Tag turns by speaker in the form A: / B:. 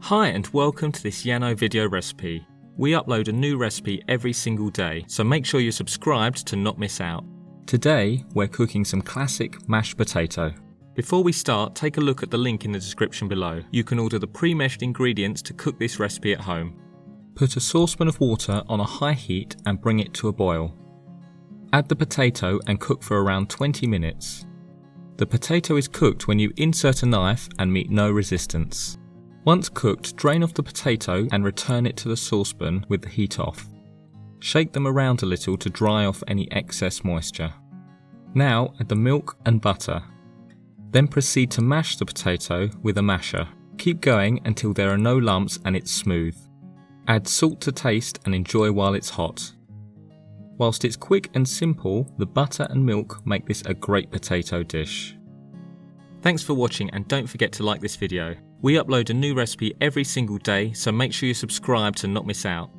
A: Hi and welcome to this Yano video recipe. We upload a new recipe every single day, so make sure you're subscribed to not miss out. Today we're cooking some classic mashed potato. Before we start, take a look at the link in the description below. You can order the pre-meshed ingredients to cook this recipe at home. Put a saucepan of water on a high heat and bring it to a boil. Add the potato and cook for around 20 minutes. The potato is cooked when you insert a knife and meet no resistance. Once cooked, drain off the potato and return it to the saucepan with the heat off. Shake them around a little to dry off any excess moisture. Now add the milk and butter. Then proceed to mash the potato with a masher. Keep going until there are no lumps and it's smooth. Add salt to taste and enjoy while it's hot. Whilst it's quick and simple, the butter and milk make this a great potato dish. Thanks for watching and don't forget to like this video. We upload a new recipe every single day, so make sure you subscribe to not miss out.